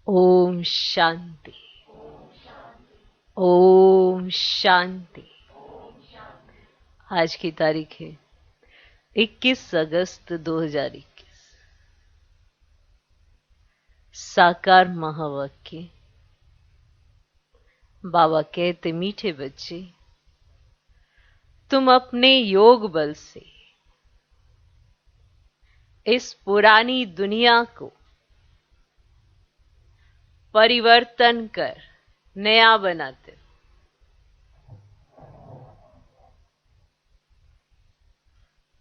ओम शांति। ओम शांति। आज की तारीख है 21 अगस्त 2021। साकार महावाक्य। बाबा कहते, मीठे बच्चे, तुम अपने योग बल से इस पुरानी दुनिया को परिवर्तन कर नया बनाते हो।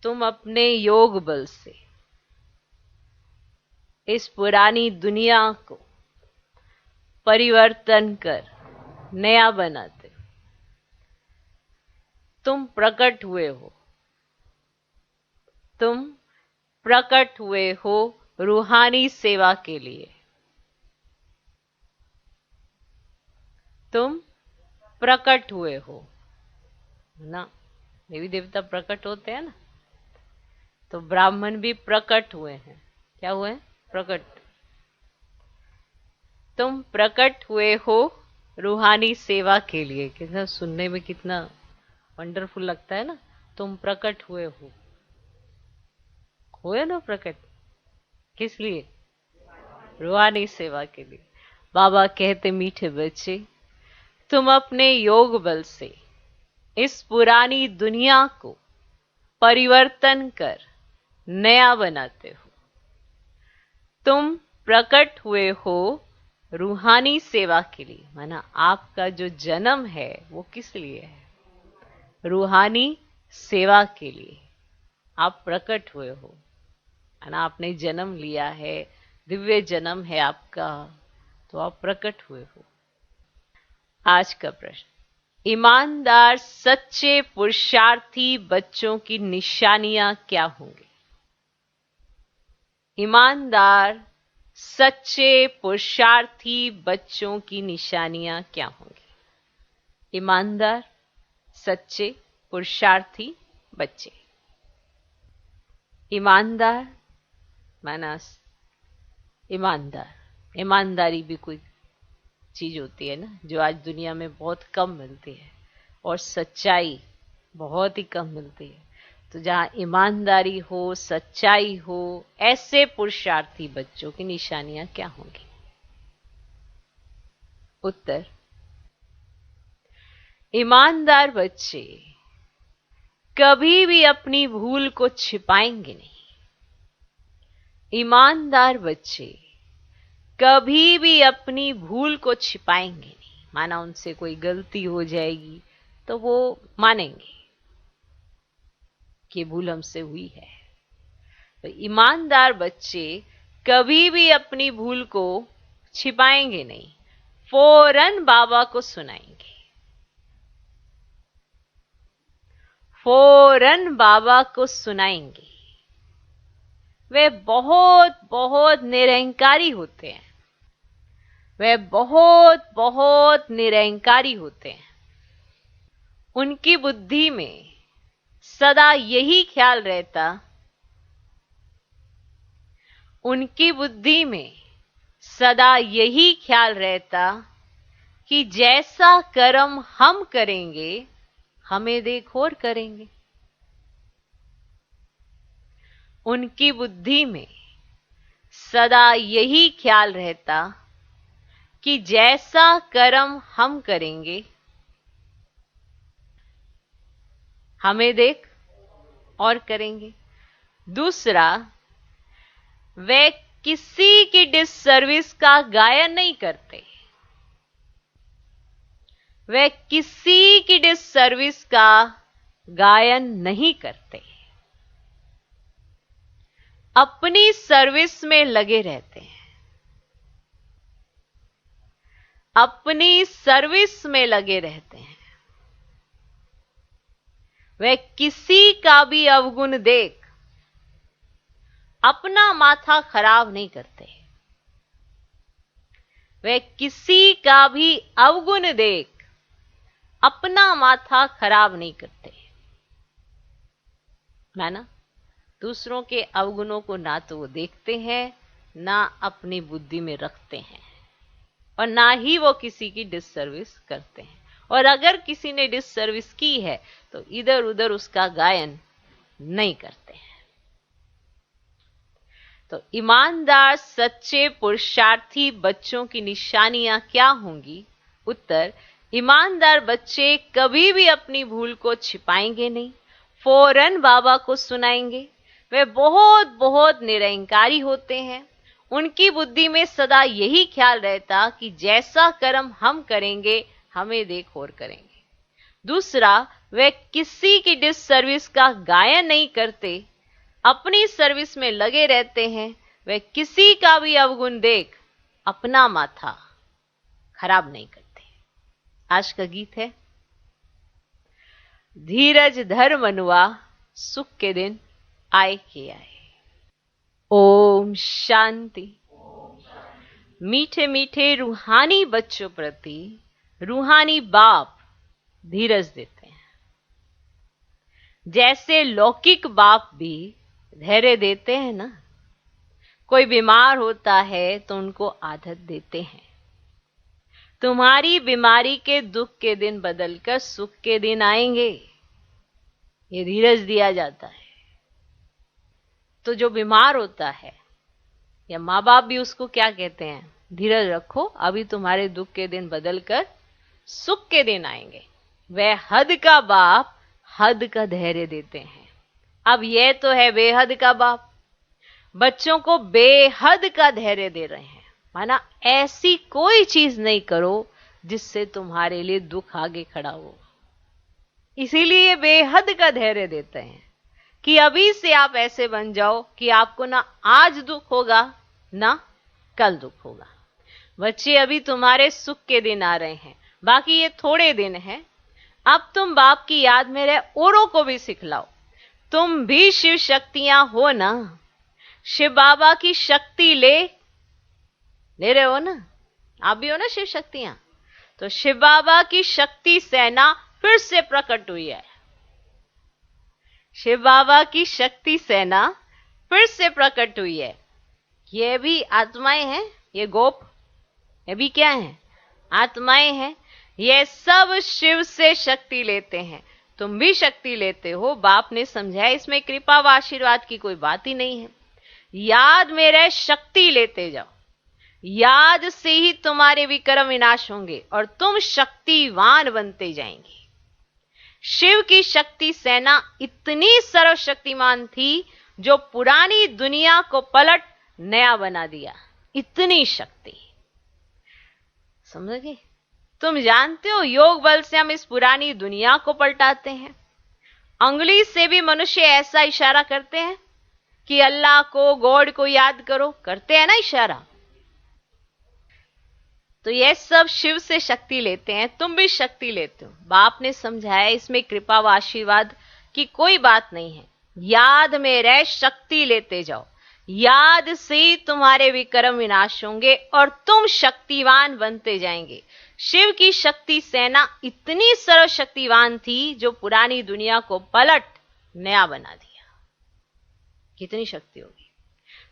तुम अपने योग बल से इस पुरानी दुनिया को परिवर्तन कर नया बनाते हो। तुम प्रकट हुए हो। तुम प्रकट हुए हो रूहानी सेवा के लिए। तुम प्रकट हुए हो ना। देवी देवता प्रकट होते हैं ना, तो ब्राह्मण भी प्रकट हुए हैं। क्या हुए? प्रकट। तुम प्रकट हुए हो रूहानी सेवा के लिए। कितना सुनने में कितना वंडरफुल लगता है ना। तुम प्रकट हुए ना प्रकट। किस लिए? रूहानी सेवा के लिए। बाबा कहते, मीठे बच्चे, तुम अपने योग बल से इस पुरानी दुनिया को परिवर्तन कर नया बनाते हो। तुम प्रकट हुए हो रूहानी सेवा के लिए। माना आपका जो जन्म है वो किस लिए है? रूहानी सेवा के लिए आप प्रकट हुए हो। ना आपने जन्म लिया है, दिव्य जन्म है आपका, तो आप प्रकट हुए हो। आज का प्रश्न, ईमानदार सच्चे पुरुषार्थी बच्चों की निशानियां क्या होंगी? ईमानदार सच्चे पुरुषार्थी बच्चों की निशानियां क्या होंगी? ईमानदार सच्चे पुरुषार्थी बच्चे। ईमानदार माना ईमानदारी भी कोई चीज होती है ना, जो आज दुनिया में बहुत कम मिलती है, और सच्चाई बहुत ही कम मिलती है। तो जहां ईमानदारी हो, सच्चाई हो, ऐसे पुरुषार्थी बच्चों की निशानियां क्या होंगी? उत्तर, ईमानदार बच्चे कभी भी अपनी भूल को छिपाएंगे नहीं। ईमानदार बच्चे कभी भी अपनी भूल को छिपाएंगे नहीं। माना उनसे कोई गलती हो जाएगी तो वो मानेंगे कि भूल हमसे हुई है। तो ईमानदार बच्चे कभी भी अपनी भूल को छिपाएंगे नहीं, फौरन बाबा को सुनाएंगे। फौरन बाबा को सुनाएंगे। वे बहुत बहुत निरहंकारी होते हैं। वे बहुत बहुत निरहंकारी होते हैं। उनकी बुद्धि में सदा यही ख्याल रहता, उनकी बुद्धि में सदा यही ख्याल रहता कि जैसा कर्म हम करेंगे हमें देख और करेंगे। उनकी बुद्धि में सदा यही ख्याल रहता कि जैसा कर्म हम करेंगे हमें देख और करेंगे। दूसरा, वे किसी की डिससर्विस का गायन नहीं करते। वे किसी की डिससर्विस का गायन नहीं करते। अपनी सर्विस में लगे रहते हैं। अपनी सर्विस में लगे रहते हैं। वे किसी का भी अवगुण देख अपना माथा खराब नहीं करते। वे किसी का भी अवगुण देख अपना माथा खराब नहीं करते। है ना? दूसरों के अवगुणों को ना तो वो देखते हैं, ना अपनी बुद्धि में रखते हैं। और ना ही वो किसी की डिससर्विस करते हैं। और अगर किसी ने डिससर्विस की है तो इधर उधर उसका गायन नहीं करते हैं। तो ईमानदार सच्चे पुरुषार्थी बच्चों की निशानियां क्या होंगी? उत्तर, ईमानदार बच्चे कभी भी अपनी भूल को छिपाएंगे नहीं, फौरन बाबा को सुनाएंगे। वे बहुत बहुत निरंकारी होते हैं। उनकी बुद्धि में सदा यही ख्याल रहता कि जैसा कर्म हम करेंगे हमें देख और करेंगे। दूसरा, वे किसी की डिससर्विस का गायन नहीं करते, अपनी सर्विस में लगे रहते हैं। वे किसी का भी अवगुण देख अपना माथा खराब नहीं करते। आज का गीत है, धीरज धर मनुआ सुख के दिन आए के आए। ओम शांति। मीठे मीठे रूहानी बच्चों प्रति रूहानी बाप धीरज देते हैं। जैसे लौकिक बाप भी धैर्य देते हैं ना, कोई बीमार होता है तो उनको आदत देते हैं, तुम्हारी बीमारी के दुख के दिन बदलकर सुख के दिन आएंगे, ये धीरज दिया जाता है। तो जो बीमार होता है या माँ बाप भी उसको क्या कहते हैं? धीरज रखो, अभी तुम्हारे दुख के दिन बदलकर सुख के दिन आएंगे। वह हद का बाप हद का धैर्य देते हैं। अब यह तो है बेहद का बाप, बच्चों को बेहद का धैर्य दे रहे हैं। माना ऐसी कोई चीज नहीं करो जिससे तुम्हारे लिए दुख आगे खड़ा हो। इसीलिए बेहद का धैर्य देते हैं कि अभी से आप ऐसे बन जाओ कि आपको ना आज दुख होगा ना कल दुख होगा। बच्चे, अभी तुम्हारे सुख के दिन आ रहे हैं, बाकी ये थोड़े दिन हैं। अब तुम बाप की याद में रह औरों को भी सिखलाओ। तुम भी शिव शक्तियां हो ना, शिव बाबा की शक्ति ले रहे हो ना, आप भी हो ना शिव शक्तियां। तो शिव बाबा की शक्ति सेना फिर से प्रकट हुई है। शिव बाबा की शक्ति सेना फिर से प्रकट हुई है। ये भी आत्माएं हैं, ये गोप, ये भी क्या हैं? आत्माएं हैं। ये सब शिव से शक्ति लेते हैं। तुम भी शक्ति लेते हो। बाप ने समझाया, इसमें कृपा व आशीर्वाद की कोई बात ही नहीं है। याद में रह शक्ति लेते जाओ। याद से ही तुम्हारे विक्रम विनाश होंगे और तुम शक्तिवान बनते जाएंगे। शिव की शक्ति सेना इतनी सर्वशक्तिमान थी जो पुरानी दुनिया को पलट नया बना दिया। इतनी शक्ति, समझ गए? तुम जानते हो योग बल से हम इस पुरानी दुनिया को पलटाते हैं। अंगुली से भी मनुष्य ऐसा इशारा करते हैं कि अल्लाह को, गॉड को याद करो, करते हैं ना इशारा। तो ये सब शिव से शक्ति लेते हैं, तुम भी शक्ति लेते हो। बाप ने समझाया, इसमें कृपा व आशीर्वाद की कोई बात नहीं है। याद में रह शक्ति लेते जाओ। याद से तुम्हारे विक्रम विनाश होंगे और तुम शक्तिवान बनते जाएंगे। शिव की शक्ति सेना इतनी सर्वशक्तिवान थी जो पुरानी दुनिया को पलट नया बना दिया। कितनी शक्ति होगी?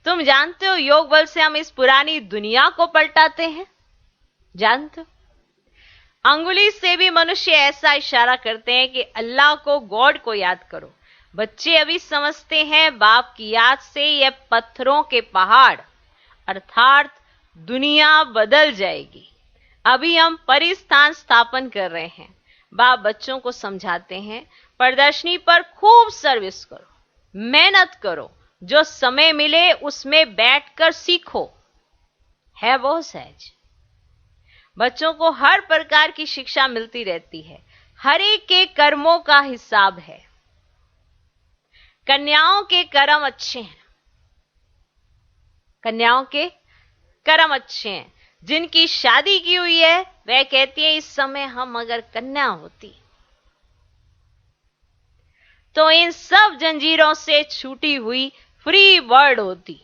तुम जानते हो योग बल से हम इस पुरानी दुनिया को पलटाते हैं। जानते हो, अंगुली से भी मनुष्य ऐसा इशारा करते हैं कि अल्लाह को, गॉड को याद करो। बच्चे अभी समझते हैं बाप की याद से यह पत्थरों के पहाड़ अर्थात दुनिया बदल जाएगी। अभी हम परिस्थान स्थापन कर रहे हैं। बाप बच्चों को समझाते हैं, प्रदर्शनी पर खूब सर्विस करो, मेहनत करो, जो समय मिले उसमें बैठकर सीखो। है बहुत सहज। बच्चों को हर प्रकार की शिक्षा मिलती रहती है। हर एक के कर्मों का हिसाब है। कन्याओं के कर्म अच्छे हैं, कन्याओं के कर्म अच्छे हैं। जिनकी शादी की हुई है वह कहती है, इस समय हम अगर कन्या होती तो इन सब जंजीरों से छूटी हुई फ्री बर्ड होती।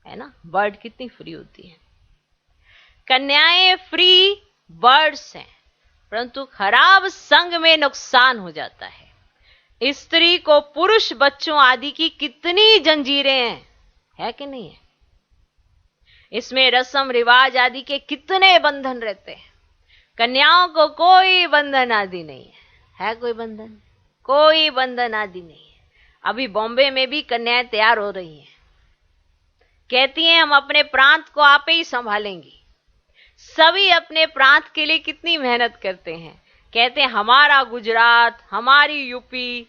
है ना, बर्ड कितनी फ्री होती है। कन्याएं फ्री बर्ड्स हैं, परंतु खराब संग में नुकसान हो जाता है। स्त्री को पुरुष बच्चों आदि की कितनी जंजीरें हैं, है कि नहीं है? इसमें रस्म रिवाज आदि के कितने बंधन रहते हैं। कन्याओं को कोई बंधन आदि नहीं है कोई बंधन, कोई बंधन आदि नहीं है। अभी बॉम्बे में भी कन्याएं तैयार हो रही हैं, कहती हैं हम अपने प्रांत को आप ही संभालेंगी। सभी अपने प्रांत के लिए कितनी मेहनत करते हैं, कहते हैं हमारा गुजरात, हमारी यूपी,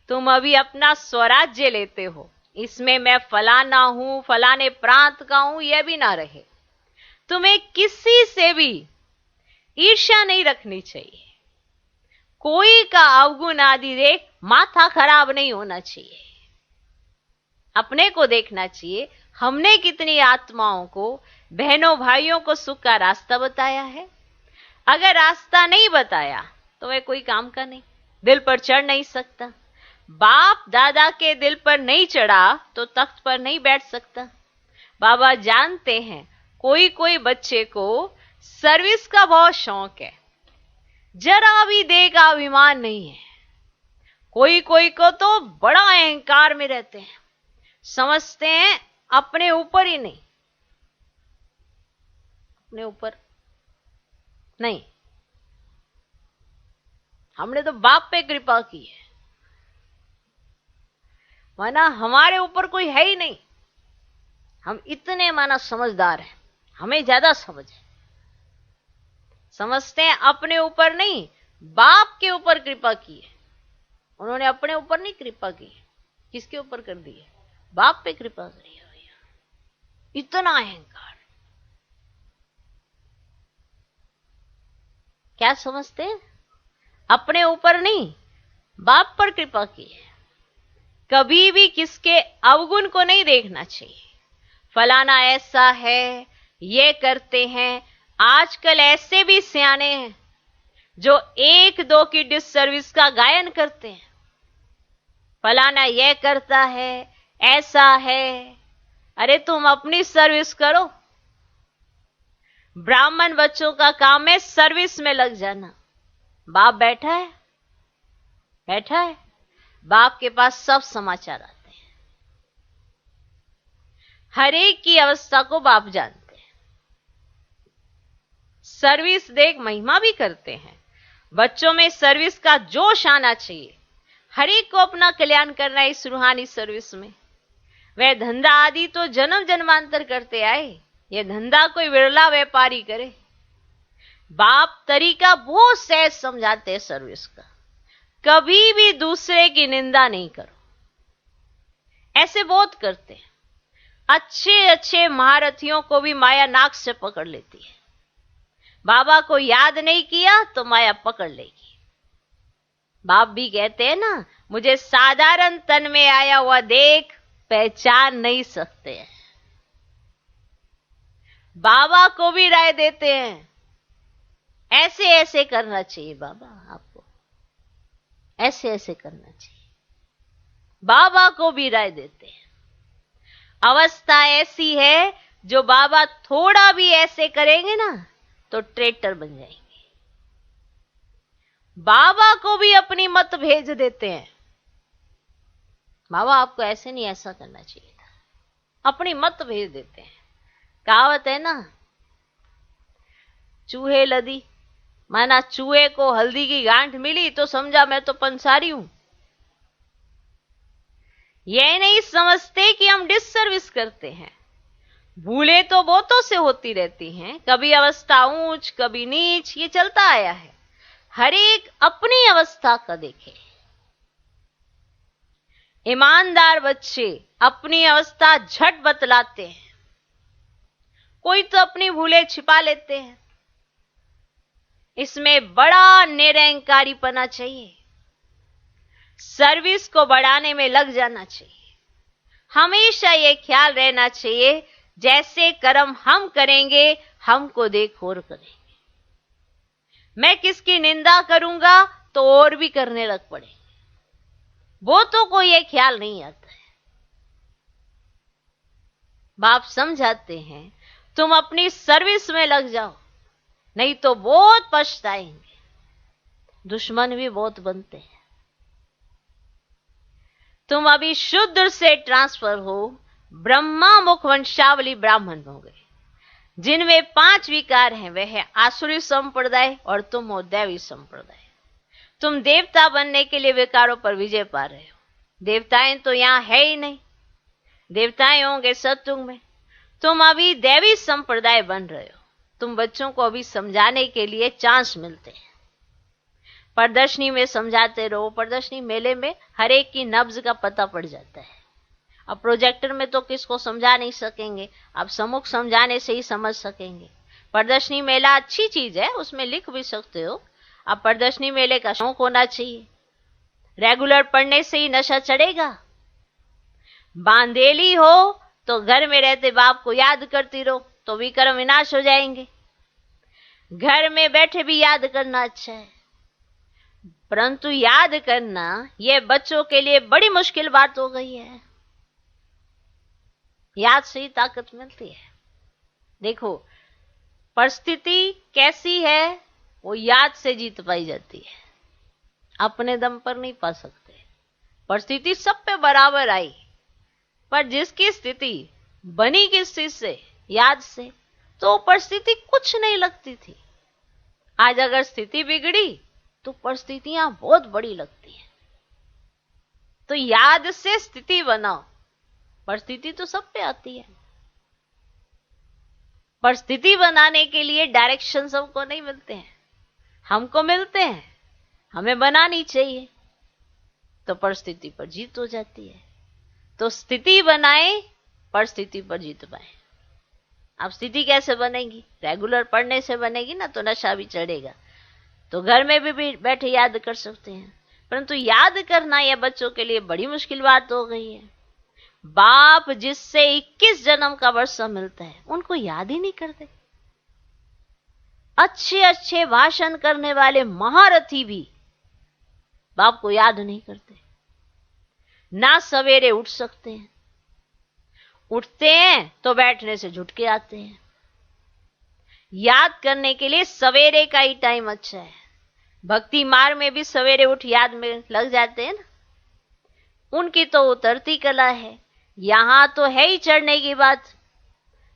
तुम अभी अपना स्वराज्य लेते हो, इसमें मैं फलाना हूं, फलाने प्रांत का हूं, यह भी ना रहे। तुम्हें किसी से भी ईर्ष्या नहीं रखनी चाहिए, कोई का अवगुण आदि देख माथा खराब नहीं होना चाहिए। अपने को देखना चाहिए, हमने कितनी आत्माओं को, बहनों भाइयों को सुख का रास्ता बताया है। अगर रास्ता नहीं बताया तो वह कोई काम का नहीं, दिल पर चढ़ नहीं सकता। बाप दादा के दिल पर नहीं चढ़ा तो तख्त पर नहीं बैठ सकता। बाबा जानते हैं कोई कोई बच्चे को सर्विस का बहुत शौक है, जरा भी देह का अभिमान नहीं है। कोई कोई को तो बड़ा अहंकार में रहते हैं, समझते हैं अपने ऊपर ही नहीं, अपने ऊपर नहीं, हमने तो बाप पे कृपा की है, माना हमारे ऊपर कोई है ही नहीं। हम इतने माना समझदार हैं, हमें ज्यादा समझ है, समझते हैं अपने ऊपर नहीं, बाप के ऊपर कृपा की है। उन्होंने अपने ऊपर नहीं कृपा की, किसके ऊपर कर दी है? बाप पे कृपा करी है भैया। इतना अहंकार, क्या समझते हैं? अपने ऊपर नहीं, बाप पर कृपा की है। कभी भी किसके अवगुण को नहीं देखना चाहिए, फलाना ऐसा है, ये करते हैं। आजकल ऐसे भी सियाने हैं जो एक दो की डिस सर्विस का गायन करते हैं, फलाना ये करता है, ऐसा है। अरे तुम अपनी सर्विस करो, ब्राह्मण बच्चों का काम है सर्विस में लग जाना। बाप बैठा है, बैठा है, बाप के पास सब समाचार आते हैं, हर एक की अवस्था को बाप जानते हैं। सर्विस देख महिमा भी करते हैं, बच्चों में सर्विस का जोश आना चाहिए। हर एक को अपना कल्याण करना है इस रूहानी सर्विस में। वह धंधा आदि तो जन्म जन्मांतर करते आए, यह धंधा कोई विरला व्यापारी करे। बाप तरीका बहुत सहज समझाते हैं सर्विस का, कभी भी दूसरे की निंदा नहीं करो, ऐसे बहुत करते हैं। अच्छे अच्छे महारथियों को भी माया नाक से पकड़ लेती है। बाबा को याद नहीं किया तो माया पकड़ लेगी। बाप भी कहते हैं ना, मुझे साधारण तन में आया हुआ देख पहचान नहीं सकते हैं। बाबा को भी राय देते हैं, ऐसे ऐसे करना चाहिए बाबा, आपको ऐसे ऐसे करना चाहिए। बाबा को भी राय देते हैं। अवस्था ऐसी है जो बाबा थोड़ा भी ऐसे करेंगे ना तो ट्रेटर बन जाएंगे। बाबा को भी अपनी मत भेज देते हैं, बाबा आपको ऐसे नहीं, ऐसा करना चाहिए था, अपनी मत भेज देते हैं। कहावत है ना, चूहे लदी, माना चूहे को हल्दी की गांठ मिली तो समझा मैं तो पंसारी हूं। यह नहीं समझते कि हम डिससर्विस करते हैं। भूले तो बहुतों से होती रहती हैं, कभी अवस्था ऊंच कभी नीच, ये चलता आया है। हर एक अपनी अवस्था का देखे। ईमानदार बच्चे अपनी अवस्था झट बतलाते हैं, कोई तो अपनी भूले छिपा लेते हैं। इसमें बड़ा निरहंकारीपना चाहिए, सर्विस को बढ़ाने में लग जाना चाहिए। हमेशा ये ख्याल रहना चाहिए, जैसे कर्म हम करेंगे हमको देख और करेंगे। मैं किसकी निंदा करूंगा तो और भी करने लग पड़ेंगे। वो तो कोई ये ख्याल नहीं आता है। बाप समझाते हैं तुम अपनी सर्विस में लग जाओ, नहीं तो बहुत पछताएंगे। दुश्मन भी बहुत बनते हैं। तुम अभी शुद्र से ट्रांसफर हो, ब्रह्मा मुख वंशावली ब्राह्मण हो गए। जिनमें 5 विकार हैं, वह है आसुरी संप्रदाय और तुम हो दैवी संप्रदाय। तुम देवता बनने के लिए विकारों पर विजय पा रहे हो। देवताएं तो यहां है ही नहीं, देवताएं होंगे सतयुग में। तुम अभी दैवी संप्रदाय बन रहे हो। तुम बच्चों को अभी समझाने के लिए चांस मिलते हैं। प्रदर्शनी में समझाते रहो, प्रदर्शनी मेले में हर एक की नब्ज का पता पड़ जाता है। अब प्रोजेक्टर में तो किसको समझा नहीं सकेंगे, आप सम्मुख समझाने से ही समझ सकेंगे। प्रदर्शनी मेला अच्छी चीज है, उसमें लिख भी सकते हो। अब प्रदर्शनी मेले का शौक होना चाहिए। रेगुलर पढ़ने से ही नशा चढ़ेगा। बांधेली हो तो घर में रहते बाप को याद करती रहो, तो विक्रम विनाश हो जाएंगे। घर में बैठे भी याद करना अच्छा है, परंतु याद करना यह बच्चों के लिए बड़ी मुश्किल बात हो गई है। याद से ही ताकत मिलती है। देखो, परिस्थिति कैसी है वो याद से जीत पाई जाती है, अपने दम पर नहीं पा सकते। परिस्थिति सब पे बराबर आई, पर जिसकी स्थिति बनी किस चीज से, याद से, तो परिस्थिति कुछ नहीं लगती थी। आज अगर स्थिति बिगड़ी तो परिस्थितियां बहुत बड़ी लगती हैं। तो याद से स्थिति बनाओ। परिस्थिति तो सब पे आती है, परिस्थिति बनाने के लिए डायरेक्शन सबको नहीं मिलते हैं, हमको मिलते हैं। हमें बनानी चाहिए तो परिस्थिति पर जीत हो जाती है। तो स्थिति बनाए, परिस्थिति पर जीत पाए। अब स्थिति कैसे बनेगी? रेगुलर पढ़ने से बनेगी ना, तो नशा भी चढ़ेगा। तो घर में भी बैठे याद कर सकते हैं, परंतु याद करना यह बच्चों के लिए बड़ी मुश्किल बात हो गई है। बाप जिससे 21 जन्म का वर्षा मिलता है, उनको याद ही नहीं करते। अच्छे अच्छे भाषण करने वाले महारथी भी बाप को याद नहीं करते। ना सवेरे उठ सकते हैं, उठते हैं तो बैठने से झुटके आते हैं। याद करने के लिए सवेरे का ही टाइम अच्छा है। भक्ति मार्ग में भी सवेरे उठ याद में लग जाते हैं ना, उनकी तो उतरती कला है। यहां तो है ही चढ़ने की बात।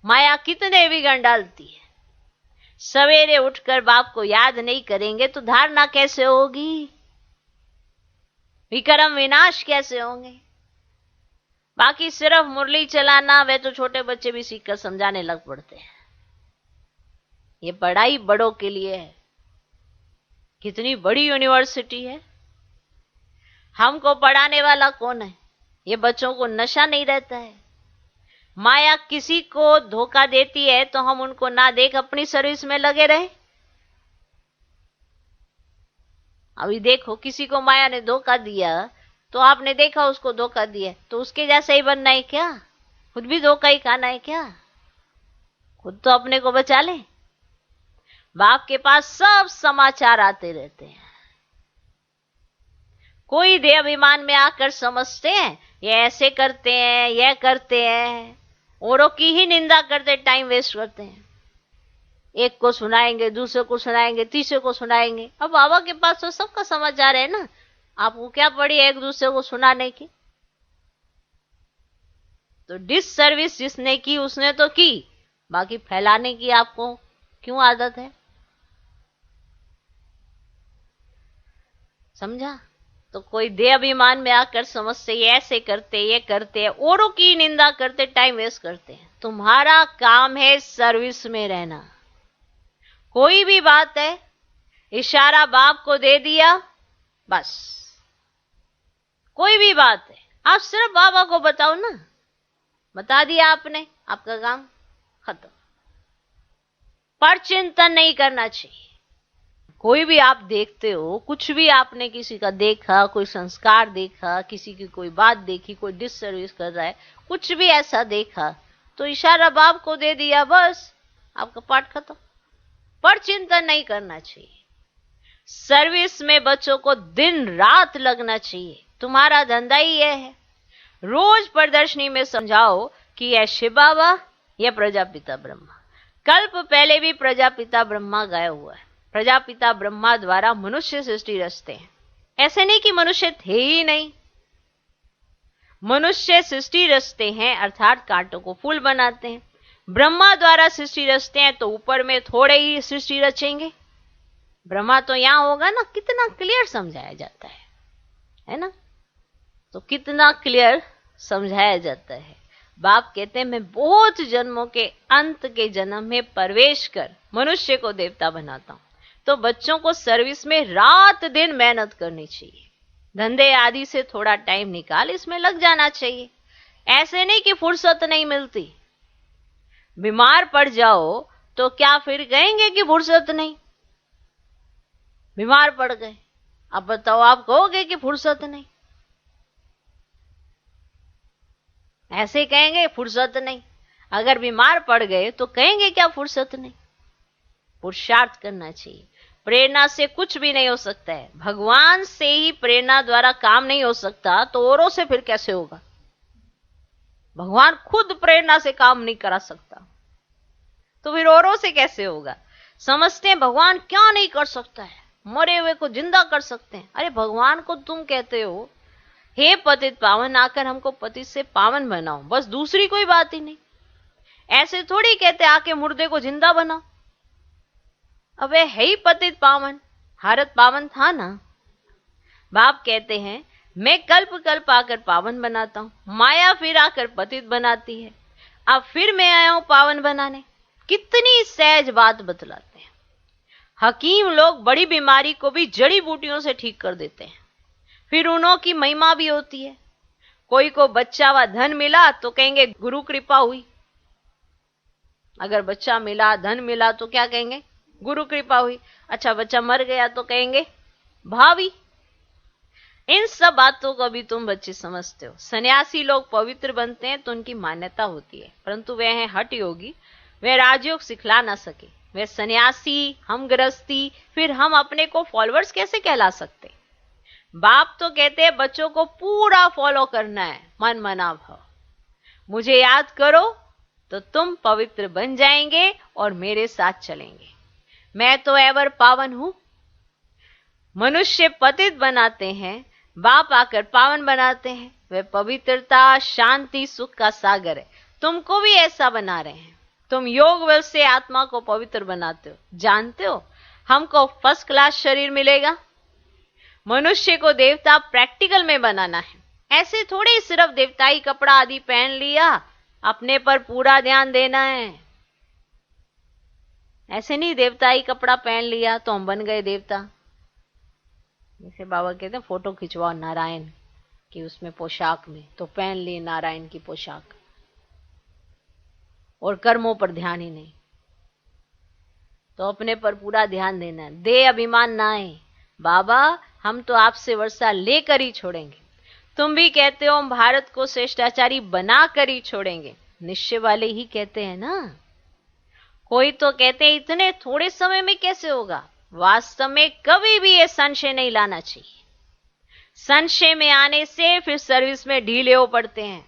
माया कितने विघ्न डालती है। सवेरे उठकर बाप को याद नहीं करेंगे तो धारणा कैसे होगी, विक्रम विनाश कैसे होंगे। बाकी सिर्फ मुरली चलाना, वे तो छोटे बच्चे भी सीखकर समझाने लग पड़ते हैं। ये पढ़ाई बड़ों के लिए है। कितनी बड़ी यूनिवर्सिटी है, हमको पढ़ाने वाला कौन है? ये बच्चों को नशा नहीं रहता है। माया किसी को धोखा देती है तो हम उनको ना देख अपनी सर्विस में लगे रहे। अभी देखो, किसी को माया ने धोखा दिया तो आपने देखा उसको धोखा दिया, तो उसके जैसा ही बनना है क्या? खुद भी धोखा ही खाना है क्या? खुद तो अपने को बचा ले। बाप के पास सब समाचार आते रहते हैं। कोई देह अभिमान में आकर समझते हैं ये ऐसे करते हैं, यह करते हैं, औरों की ही निंदा करते टाइम वेस्ट करते हैं। एक को सुनाएंगे, दूसरे को सुनाएंगे, तीसरे को सुनाएंगे। अब बाबा के पास तो सबका समाचार है ना, आपको क्या पड़ी है एक दूसरे को सुनाने की? तो डिस सर्विस जिसने की उसने तो की, बाकी फैलाने की आपको क्यों आदत है? समझा? तो कोई दे अभिमान में आकर समझते ये ऐसे करते, ये करते हैं, औरों की निंदा करते, टाइम वेस्ट करते हैं। तुम्हारा काम है सर्विस में रहना। कोई भी बात है, इशारा बाप को दे दिया, बस। कोई भी बात है, आप सिर्फ बाबा को बताओ ना, बता दिया आपने, आपका काम खत्म। पर चिंतन नहीं करना चाहिए। कोई भी आप देखते हो, कुछ भी आपने किसी का देखा, कोई संस्कार देखा, किसी की कोई बात देखी, कोई डिससर्विस कर रहा है, कुछ भी ऐसा देखा तो इशारा बाप को दे दिया, बस आपका पाठ खत्म। पर चिंतन नहीं करना चाहिए। सर्विस में बच्चों को दिन रात लगना चाहिए। तुम्हारा धंधा ही यह है। रोज प्रदर्शनी में समझाओ कि यह शिव बाबा, यह प्रजापिता ब्रह्मा। कल्प पहले भी प्रजापिता ब्रह्मा गाया हुआ है। प्रजापिता ब्रह्मा द्वारा मनुष्य सृष्टि रचते हैं। ऐसे नहीं कि मनुष्य थे ही नहीं, मनुष्य सृष्टि रचते हैं, अर्थात कांटों को फूल बनाते हैं। ब्रह्मा द्वारा सृष्टि रचते हैं तो ऊपर में थोड़े ही सृष्टि रचेंगे। ब्रह्मा तो यहां होगा ना, कितना क्लियर समझाया जाता है ना। तो कितना क्लियर समझाया जाता है। बाप कहते हैं मैं बहुत जन्मों के अंत के जन्म में प्रवेश कर मनुष्य को देवता बनाता हूं। तो बच्चों को सर्विस में रात दिन मेहनत करनी चाहिए। धंधे आदि से थोड़ा टाइम निकाल इसमें लग जाना चाहिए। ऐसे नहीं कि फुर्सत नहीं मिलती। बीमार पड़ जाओ तो क्या फिर कहेंगे कि फुर्सत नहीं? बीमार पड़ गए, अब बताओ आप कहोगे कि फुर्सत नहीं? ऐसे कहेंगे फुर्सत नहीं। अगर बीमार पड़ गए तो कहेंगे क्या फुर्सत नहीं? पुरुषार्थ करना चाहिए। प्रेरणा से कुछ भी नहीं हो सकता है। भगवान से ही प्रेरणा द्वारा काम नहीं हो सकता तो औरों से फिर कैसे होगा? भगवान खुद प्रेरणा से काम नहीं करा सकता तो फिर औरों से कैसे होगा? समझते हैं भगवान क्या नहीं कर सकता है, मरे हुए को जिंदा कर सकते हैं। अरे भगवान को तुम कहते हो हे पतित पावन, आकर हमको पतित से पावन बनाओ, बस, दूसरी कोई बात ही नहीं। ऐसे थोड़ी कहते आके मुर्दे को जिंदा बनाओ। अब है ही पतित पावन, हारत पावन था ना। बाप कहते हैं मैं कल्प कल्प आकर पावन बनाता हूं, माया फिर आकर पतित बनाती है, अब फिर मैं आया हूं पावन बनाने। कितनी सहज बात बतलाते हैं। हकीम लोग बड़ी बीमारी को भी जड़ी बूटियों से ठीक कर देते हैं। फिर उन्हों की महिमा भी होती है। कोई को बच्चा व धन मिला तो कहेंगे गुरु कृपा हुई। अगर बच्चा मिला, धन मिला तो क्या कहेंगे? गुरु कृपा हुई। अच्छा, बच्चा मर गया तो कहेंगे भावी। इन सब बातों को भी तुम बच्चे समझते हो। सन्यासी लोग पवित्र बनते हैं तो उनकी मान्यता होती है, परंतु वे हैं हठ योगी, वे राजयोग सिखला ना सके। वे सन्यासी, हम गृहस्थी, फिर हम अपने को फॉलोअर्स कैसे कहला सकते? बाप तो कहते हैं बच्चों को पूरा फॉलो करना है, मन मना भाव। मुझे याद करो तो तुम पवित्र बन जाएंगे और मेरे साथ चलेंगे। मैं तो एवर पावन हूं। मनुष्य पतित बनाते हैं, बाप आकर पावन बनाते हैं। वे पवित्रता, शांति, सुख का सागर है। तुमको भी ऐसा बना रहे हैं। तुम योग बल से आत्मा को पवित्र बनाते हो। जानते हो हमको फर्स्ट क्लास शरीर मिलेगा। मनुष्य को देवता प्रैक्टिकल में बनाना है। ऐसे थोड़े सिर्फ देवताई कपड़ा आदि पहन लिया, अपने पर पूरा ध्यान देना है। ऐसे नहीं देवताई कपड़ा पहन लिया तो हम बन गए देवता। जैसे बाबा कहते हैं फोटो खिंचवाओ नारायण की उसमें पोशाक में, तो पहन लिए नारायण की पोशाक और कर्मों पर ध्यान ही नहीं। तो अपने पर पूरा ध्यान देना है। दे अभिमान ना आए, बाबा हम तो आपसे वर्षा लेकर ही छोड़ेंगे। तुम भी कहते हो हम भारत को श्रेष्ठाचारी बना कर ही छोड़ेंगे। निश्चय वाले ही कहते हैं ना। कोई तो कहते हैं इतने थोड़े समय में कैसे होगा। वास्तव में कभी भी ये संशय नहीं लाना चाहिए। संशय में आने से फिर सर्विस में ढीले हो पड़ते हैं।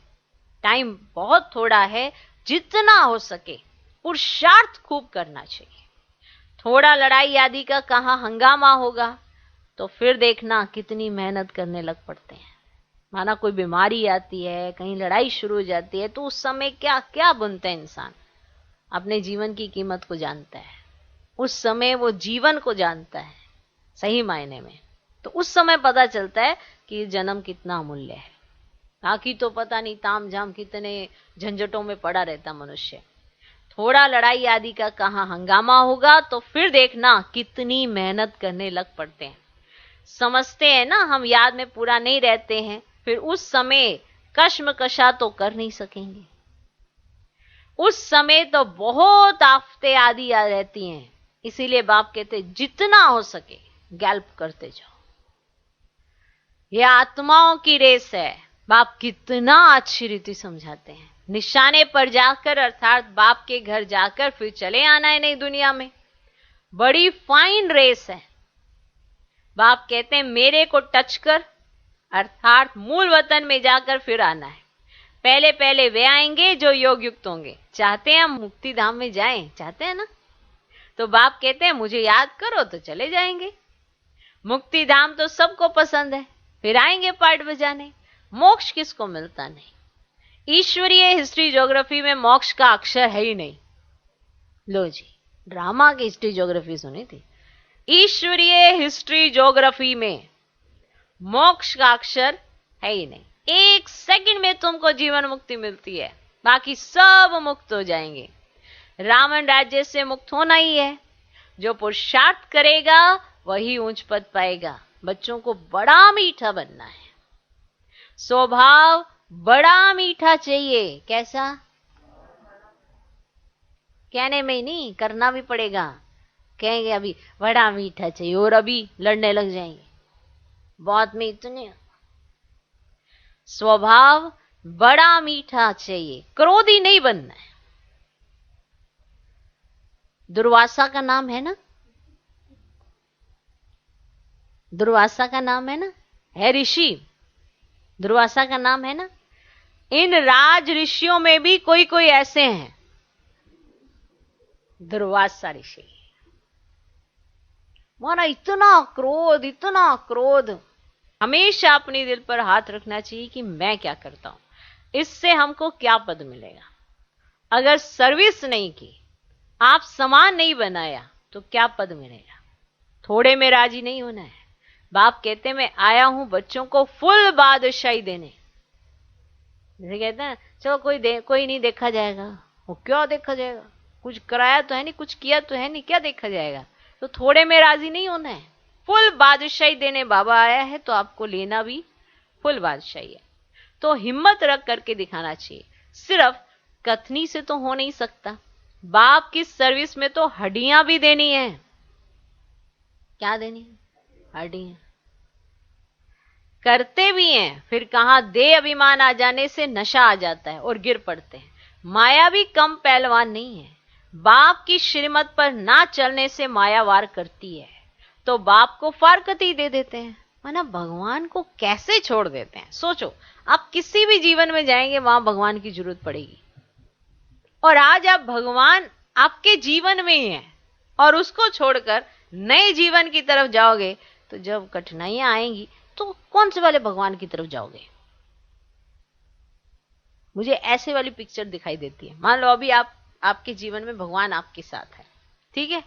टाइम बहुत थोड़ा है, जितना हो सके पुरुषार्थ खूब करना चाहिए। थोड़ा लड़ाई आदि का कहां हंगामा होगा तो फिर देखना कितनी मेहनत करने लग पड़ते हैं। माना कोई बीमारी आती है, कहीं लड़ाई शुरू हो जाती है, तो उस समय क्या क्या बुनता है इंसान। अपने जीवन की कीमत को जानता है। उस समय वो जीवन को जानता है सही मायने में। तो उस समय पता चलता है कि जन्म कितना अमूल्य है। बाकी तो पता नहीं ताम झाम कितने झंझटों में पड़ा रहता मनुष्य। थोड़ा लड़ाई आदि का कहां हंगामा होगा तो फिर देखना कितनी मेहनत करने लग पड़ते हैं। समझते हैं ना हम याद में पूरा नहीं रहते हैं, फिर उस समय कश्मकशा तो कर नहीं सकेंगे। उस समय तो बहुत आफतें आदि आ रहती हैं। इसीलिए बाप कहते जितना हो सके गैल्प करते जाओ। यह आत्माओं की रेस है। बाप कितना अच्छी रीति समझाते हैं। निशाने पर जाकर अर्थात बाप के घर जाकर फिर चले आना है नई दुनिया में। बड़ी फाइन रेस है। बाप कहते हैं मेरे को टच कर अर्थात मूल वतन में जाकर फिर आना है। पहले पहले वे आएंगे जो योग युक्त होंगे। चाहते हैं हम मुक्ति धाम में जाएं, चाहते हैं ना। तो बाप कहते हैं मुझे याद करो तो चले जाएंगे। मुक्ति धाम तो सबको पसंद है, फिर आएंगे पार्ट बजाने। मोक्ष किसको मिलता नहीं। ईश्वरीय हिस्ट्री ज्योग्राफी में मोक्ष का अक्षर है ही नहीं। लो जी, ड्रामा की हिस्ट्री ज्योग्राफी सुनी थी, ईश्वरीय हिस्ट्री ज्योग्राफी में मोक्ष का अक्षर है ही नहीं। 1 सेकंड में तुमको जीवन मुक्ति मिलती है, बाकी सब मुक्त हो जाएंगे। रावण राज्य से मुक्त होना ही है। जो पुरुषार्थ करेगा वही ऊंच पद पाएगा। बच्चों को बड़ा मीठा बनना है, स्वभाव बड़ा मीठा चाहिए। कैसा? कहने में ही नहीं, करना भी पड़ेगा। कहेंगे अभी बड़ा मीठा चाहिए और अभी लड़ने लग जाएंगे, बहुत मीठ तो नहीं। स्वभाव बड़ा मीठा चाहिए, क्रोधी नहीं बनना है। दुर्वासा का नाम है ना, दुर्वासा का नाम है ना, है ऋषि, दुर्वासा का नाम है ना। इन राज ऋषियों में भी कोई कोई ऐसे हैं, दुर्वासा ऋषि। माना इतना क्रोध, इतना क्रोध। हमेशा अपने दिल पर हाथ रखना चाहिए कि मैं क्या करता हूं, इससे हमको क्या पद मिलेगा। अगर सर्विस नहीं की, आप समान नहीं बनाया, तो क्या पद मिलेगा। थोड़े में राजी नहीं होना है। बाप कहते मैं आया हूं बच्चों को फुल बादशाही देने। जैसे कहते हैं चलो कोई नहीं, देखा जाएगा। वो क्या देखा जाएगा, कुछ कराया तो है नहीं, कुछ किया तो है नहीं, क्या देखा जाएगा। तो थोड़े में राजी नहीं होना है, फुल बादशाही देने बाबा आया है, तो आपको लेना भी फुल बादशाही है। तो हिम्मत रख करके दिखाना चाहिए। सिर्फ कथनी से तो हो नहीं सकता। बाप की सर्विस में तो हड्डियां भी देनी है। क्या देनी है? हड्डियां। करते भी हैं, फिर कहां दे अभिमान आ जाने से नशा आ जाता है और गिर पड़ते हैं। माया भी कम पहलवान नहीं है। बाप की श्रीमत पर ना चलने से माया वार करती है, तो बाप को फारकती दे देते हैं। माना भगवान को कैसे छोड़ देते हैं। सोचो, आप किसी भी जीवन में जाएंगे वहां भगवान की जरूरत पड़ेगी। और आज आप भगवान आपके जीवन में ही है और उसको छोड़कर नए जीवन की तरफ जाओगे, तो जब कठिनाइयां आएंगी तो कौन से वाले भगवान की तरफ जाओगे। मुझे ऐसे वाली पिक्चर दिखाई देती है। मान लो अभी आपके जीवन में भगवान आपके साथ है, ठीक है।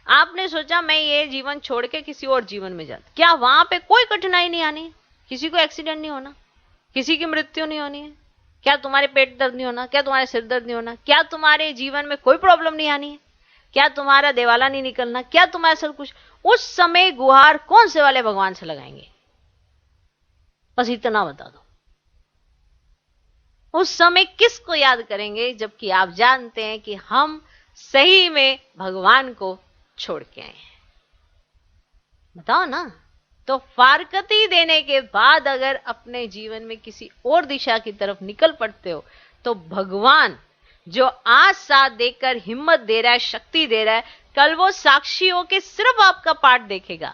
आपने सोचा मैं ये जीवन छोड़ के किसी और जीवन में जाता, क्या वहां पे कोई कठिनाई नहीं आनी? किसी को एक्सीडेंट नहीं होना, किसी की मृत्यु नहीं होनी है, क्या तुम्हारे पेट दर्द नहीं होना, क्या तुम्हारे सिर दर्द नहीं होना, क्या तुम्हारे जीवन में कोई प्रॉब्लम नहीं आनी है, क्या तुम्हारा देवाला नहीं निकलना, क्या तुम्हारा सब कुछ। उस समय गुहार कौन से वाले भगवान से लगाएंगे? बस इतना बता दो। उस समय किसको याद करेंगे, जबकि आप जानते हैं कि हम सही में भगवान को छोड़ के आए हैं। बताओ ना। तो फारकती देने के बाद अगर अपने जीवन में किसी और दिशा की तरफ निकल पड़ते हो, तो भगवान जो आज साथ देकर हिम्मत दे रहा है, शक्ति दे रहा है, कल वो साक्षी हो के सिर्फ आपका पाठ देखेगा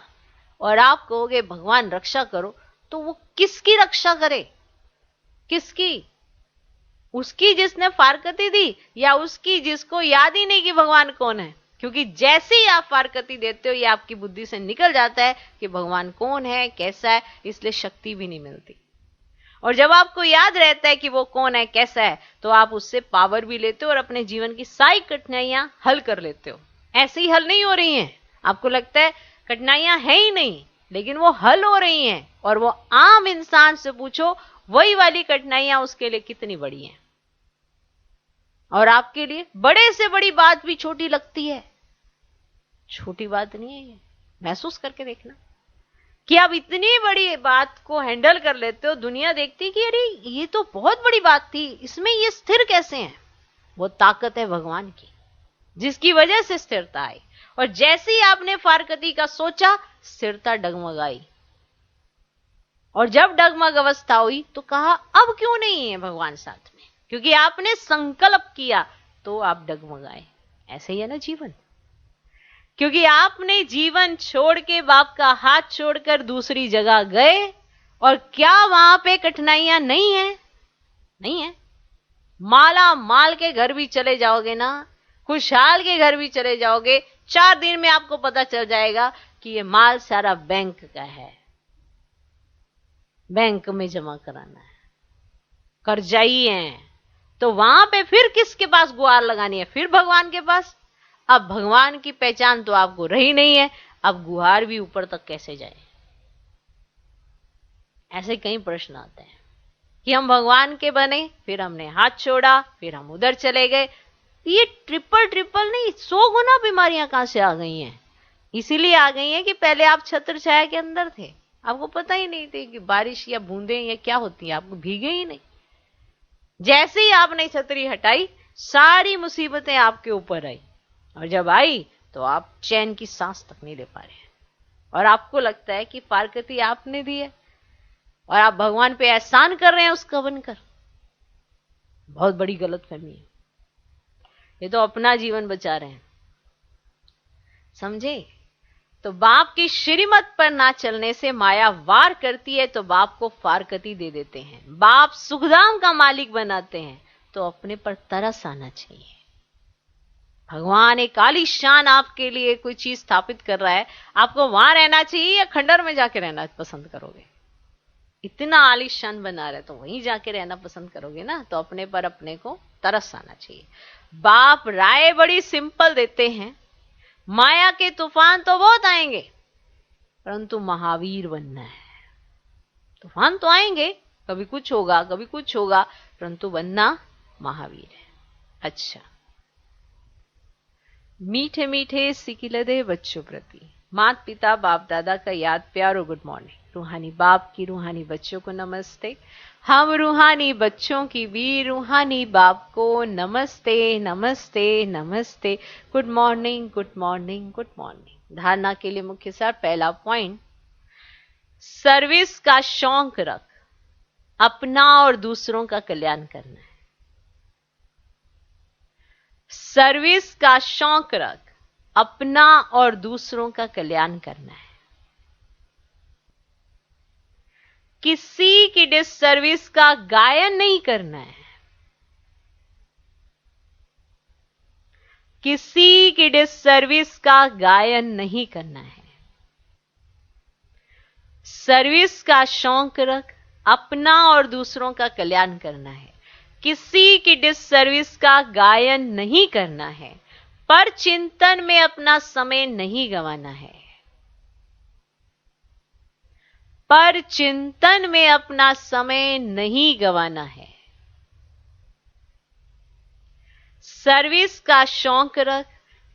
और आप कहोगे भगवान रक्षा करो, तो वो किसकी रक्षा करे? किसकी? उसकी जिसने फारकती दी, या उसकी जिसको याद ही नहीं कि भगवान कौन है? क्योंकि जैसे ही आप फारकती देते हो, ये आपकी बुद्धि से निकल जाता है कि भगवान कौन है, कैसा है, इसलिए शक्ति भी नहीं मिलती। और जब आपको याद रहता है कि वो कौन है, कैसा है, तो आप उससे पावर भी लेते हो और अपने जीवन की सारी कठिनाइयां हल कर लेते हो। ऐसे ही हल नहीं हो रही हैं। आपको लगता है कठिनाइयां है ही नहीं, लेकिन वो हल हो रही हैं। और वो आम इंसान से पूछो, वही वाली कठिनाइयां उसके लिए कितनी बड़ी हैं। और आपके लिए बड़े से बड़ी बात भी छोटी लगती है। छोटी बात नहीं है ये, महसूस करके देखना कि आप इतनी बड़ी बात को हैंडल कर लेते हो। दुनिया देखती है कि अरे ये तो बहुत बड़ी बात थी, इसमें ये स्थिर कैसे हैं? वो ताकत है भगवान की, जिसकी वजह से स्थिरता आई। और जैसे ही आपने फारकती का सोचा, स्थिरता डगमगाई। और जब डगमग अवस्था हुई तो कहा अब क्यों नहीं है भगवान साथ में? क्योंकि आपने संकल्प किया तो आप डगमगाए। ऐसे ही है ना जीवन। क्योंकि आपने जीवन छोड़ के, बाप का हाथ छोड़कर दूसरी जगह गए, और क्या वहां पे कठिनाइयां नहीं है? नहीं है। माला माल के घर भी चले जाओगे ना, खुशहाल के घर भी चले जाओगे, 4 दिन में आपको पता चल जाएगा कि ये माल सारा बैंक का है, बैंक में जमा कराना है, कर्जाई हैं, तो वहां पे फिर किसके पास गुहार लगानी है? फिर भगवान के पास। अब भगवान की पहचान तो आपको रही नहीं है, अब गुहार भी ऊपर तक कैसे जाए? ऐसे कई प्रश्न आते हैं कि हम भगवान के बने, फिर हमने हाथ छोड़ा, फिर हम उधर चले गए। ये ट्रिपल ट्रिपल नहीं, 100 गुना बीमारियां कहां से आ गई हैं? इसीलिए आ गई हैं कि पहले आप छत्र छाया के अंदर थे, आपको पता ही नहीं थी कि बारिश या बूंदें या क्या होती है, आपको भीगे ही नहीं। जैसे ही आपने छतरी हटाई, सारी मुसीबतें आपके ऊपर आई, और जब आई तो आप चैन की सांस तक नहीं ले पा रहे हैं, और आपको लगता है कि फारकती आपने दी है और आप भगवान पे एहसान कर रहे हैं उसका बनकर। बहुत बड़ी गलतफहमी है। ये तो अपना जीवन बचा रहे हैं, समझे? तो बाप की श्रीमत पर ना चलने से माया वार करती है, तो बाप को फारकती दे देते हैं। बाप सुखधाम का मालिक बनाते हैं, तो अपने पर तरस आना चाहिए। भगवान एक आलीशान आपके लिए कोई चीज स्थापित कर रहा है, आपको वहां रहना चाहिए या खंडर में जाके रहना पसंद करोगे? इतना आलीशान बना रहे तो वहीं जाके रहना पसंद करोगे ना। तो अपने पर अपने को तरस आना चाहिए। बाप राय बड़ी सिंपल देते हैं, माया के तूफान तो बहुत आएंगे, परंतु महावीर बनना है। तूफान तो आएंगे, कभी कुछ होगा कभी कुछ होगा, परंतु बनना महावीर है। अच्छा, मीठे मीठे सिकिलदे बच्चों प्रति माता पिता बाप दादा का याद प्यार और गुड मॉर्निंग। रूहानी बाप की रूहानी बच्चों को नमस्ते। हम रूहानी बच्चों की भी रूहानी बाप को नमस्ते नमस्ते नमस्ते। Good morning good morning good morning. धारणा के लिए मुख्य सार। पहला पॉइंट, सर्विस का शौक रख, अपना और दूसरों का कल्याण करना है। सर्विस का शौक रख, अपना और दूसरों का कल्याण करना है। किसी की डिससर्विस का गायन नहीं करना है। किसी की डिससर्विस का गायन नहीं करना है। सर्विस का शौक रख, अपना और दूसरों का कल्याण करना है। किसी की डिससर्विस का गायन नहीं करना है, पर चिंतन में अपना समय नहीं गंवाना है। पर चिंतन में अपना समय नहीं गंवाना है। सर्विस का शौक रख,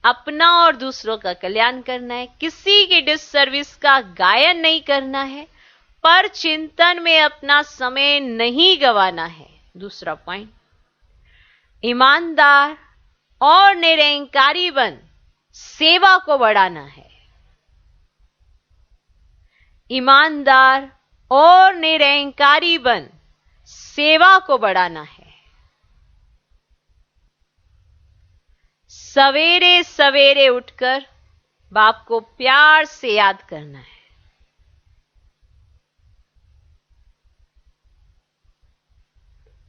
अपना और दूसरों का कल्याण करना है। किसी की डिससर्विस का गायन नहीं करना है, पर चिंतन में अपना समय नहीं गंवाना है। दूसरा पॉइंट, ईमानदार और निरंकारी बन सेवा को बढ़ाना है। ईमानदार और निरंकारी बन सेवा को बढ़ाना है। सवेरे सवेरे उठकर बाप को प्यार से याद करना है।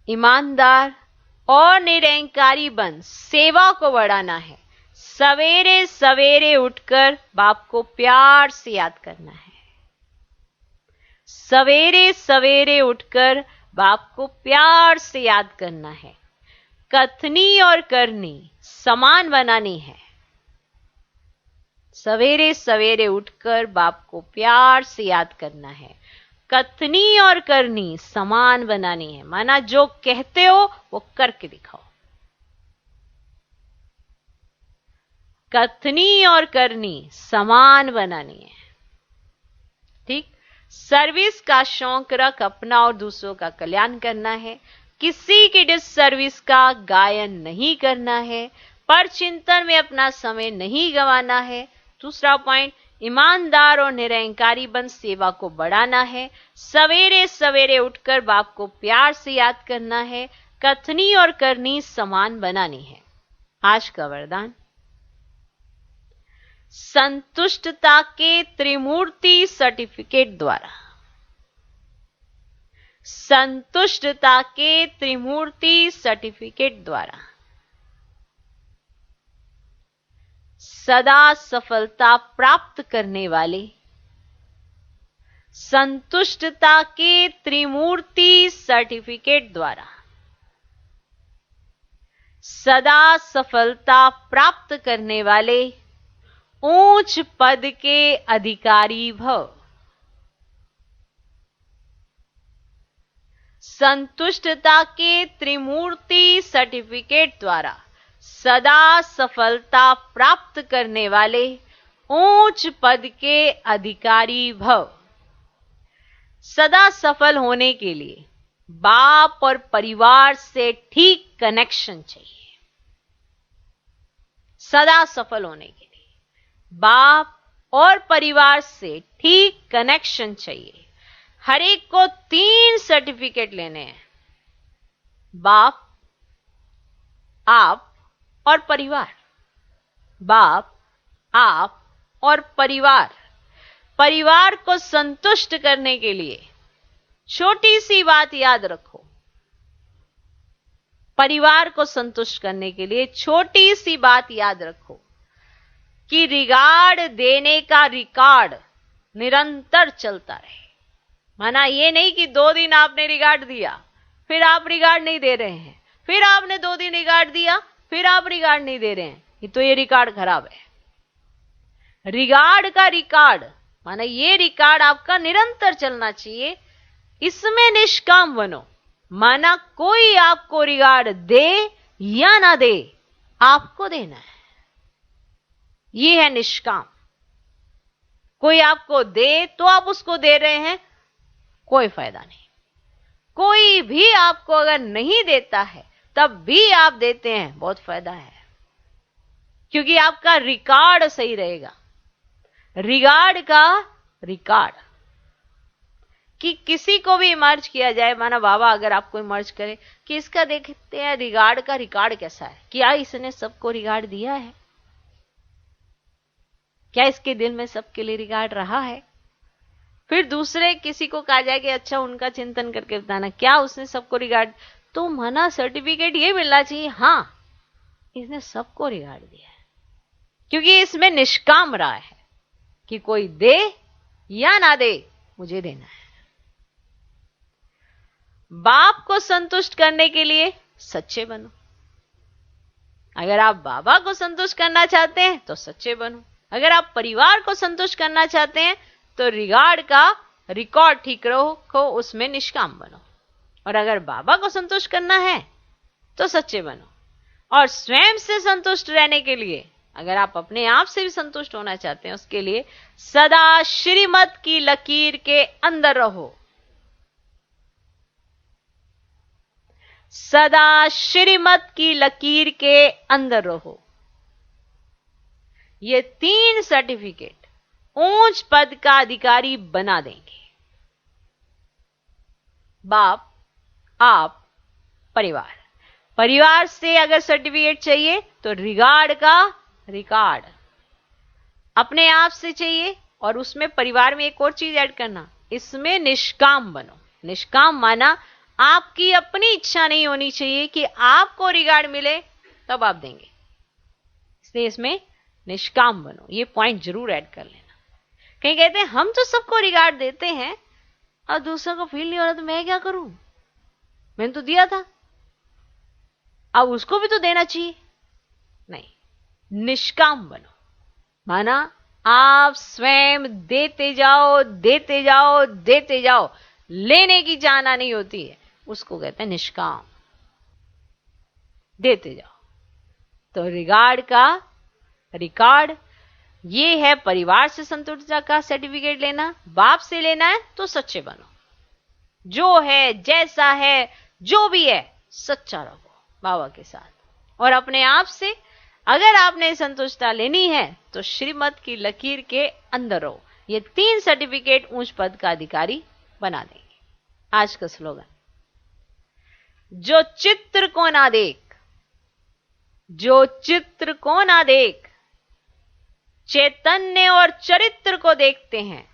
ईमानदार और निरंकारी बन सेवा को बढ़ाना है। सवेरे सवेरे उठकर बाप को प्यार से याद करना है। सवेरे सवेरे उठकर बाप को प्यार से याद करना है। कथनी और करनी समान बनानी है। सवेरे सवेरे उठकर बाप को प्यार से याद करना है। कथनी और करनी समान बनानी है, माना जो कहते हो वो करके दिखाओ। कथनी और करनी समान बनानी है। ठीक। सर्विस का शौक रख, अपना और दूसरों का कल्याण करना है। किसी की डिससर्विस का गायन नहीं करना है, पर चिंतन में अपना समय नहीं गंवाना है। दूसरा पॉइंट, ईमानदार और निरंकारी बन सेवा को बढ़ाना है। सवेरे सवेरे उठकर बाप को प्यार से याद करना है। कथनी और करनी समान बनानी है। आज का वरदान, संतुष्टता के त्रिमूर्ति सर्टिफिकेट द्वारा, संतुष्टता के त्रिमूर्ति सर्टिफिकेट द्वारा सदा सफलता प्राप्त करने वाले, संतुष्टता के त्रिमूर्ति सर्टिफिकेट द्वारा सदा सफलता प्राप्त करने वाले ऊंच पद के अधिकारी भव। संतुष्टता के त्रिमूर्ति सर्टिफिकेट द्वारा सदा सफलता प्राप्त करने वाले ऊंच पद के अधिकारी भव। सदा सफल होने के लिए बाप और परिवार से ठीक कनेक्शन चाहिए। सदा सफल होने के लिए बाप और परिवार से ठीक कनेक्शन चाहिए। हर एक को 3 सर्टिफिकेट लेने हैं, बाप, आप और परिवार। बाप, आप और परिवार। परिवार को संतुष्ट करने के लिए छोटी सी बात याद रखो। परिवार को संतुष्ट करने के लिए छोटी सी बात याद रखो कि रिगार्ड देने का रिकॉर्ड निरंतर चलता रहे। माना ये नहीं कि 2 दिन आपने रिगार्ड दिया, फिर आप रिगार्ड नहीं दे रहे हैं, फिर आपने 2 दिन रिगार्ड दिया, फिर आप रिगार्ड नहीं दे रहे हैं, तो ये रिकॉर्ड खराब है। रिगार्ड का रिकॉर्ड माना ये रिकॉर्ड आपका निरंतर चलना चाहिए। इसमें निष्काम बनो। माना कोई आपको रिगार्ड दे या ना दे, आपको देना है। ये है निष्काम। कोई आपको दे तो आप उसको दे रहे हैं, कोई फायदा नहीं। कोई भी आपको अगर नहीं देता है तब भी आप देते हैं, बहुत फायदा है, क्योंकि आपका रिकॉर्ड सही रहेगा। रिगार्ड का रिकॉर्ड कि किसी को भी मर्ज किया जाए, माना बाबा अगर आप कोई मर्ज करे कि इसका देखते हैं रिगार्ड का रिकॉर्ड कैसा है, क्या इसने सबको रिगार्ड दिया है, क्या इसके दिल में सबके लिए रिगार्ड रहा है। फिर दूसरे किसी को कहा जाए कि अच्छा उनका चिंतन करके बताना क्या उसने सबको रिगार्ड, तो मना सर्टिफिकेट ये मिलना चाहिए, हां इसने सबको रिगार्ड दिया है, क्योंकि इसमें निष्काम रहा है कि कोई दे या ना दे, मुझे देना है। बाप को संतुष्ट करने के लिए सच्चे बनो। अगर आप बाबा को संतुष्ट करना चाहते हैं तो सच्चे बनो। अगर आप परिवार को संतुष्ट करना चाहते हैं तो रिगार्ड का रिकॉर्ड ठीक रखो, उसमें निष्काम बनो। और अगर बाबा को संतुष्ट करना है तो सच्चे बनो। और स्वयं से संतुष्ट रहने के लिए, अगर आप अपने आप से भी संतुष्ट होना चाहते हैं, उसके लिए सदा श्रीमत की लकीर के अंदर रहो। सदा श्रीमत की लकीर के अंदर रहो। ये 3 सर्टिफिकेट ऊंच पद का अधिकारी बना देंगे। बाप, आप, परिवार। परिवार से अगर सर्टिफिकेट चाहिए तो रिगार्ड का रिकॉर्ड अपने आप से चाहिए, और उसमें परिवार में एक और चीज ऐड करना, इसमें निष्काम बनो। निष्काम माना आपकी अपनी इच्छा नहीं होनी चाहिए कि आपको रिगार्ड मिले तब आप देंगे, इसलिए इसमें निष्काम बनो। ये पॉइंट जरूर ऐड कर लेना। कहीं कहते हैं हम तो सबको रिगार्ड देते हैं और दूसरों को फील नहीं हो रहा तो मैं क्या करूं, मैंने तो दिया था, अब उसको भी तो देना चाहिए। नहीं, निष्काम बनो। माना आप स्वयं देते जाओ, देते जाओ, देते जाओ, लेने की चाहना नहीं होती है, उसको कहते हैं निष्काम। देते जाओ। तो रिगार्ड का रिकॉर्ड ये है परिवार से संतुष्टता का सर्टिफिकेट लेना। बाप से लेना है तो सच्चे बनो। जो है, जैसा है, जो भी है, सच्चा रहो बाबा के साथ। और अपने आप से अगर आपने संतुष्टता लेनी है तो श्रीमत की लकीर के अंदर रहो। ये 3 सर्टिफिकेट ऊंच पद का अधिकारी बना देंगे। आज का स्लोगन, जो चित्र को ना देख, जो चित्र को ना देख, चैतन्य और चरित्र को देखते हैं।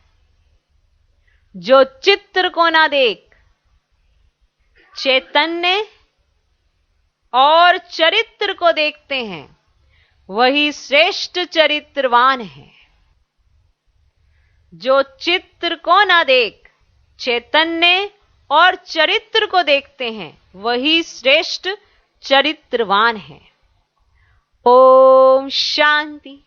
जो चित्र को ना देख, चैतन्य और चरित्र को देखते हैं, वही श्रेष्ठ चरित्रवान है। जो चित्र को ना देख, चैतन्य और चरित्र को देखते हैं, वही श्रेष्ठ चरित्रवान है। ओम शांति।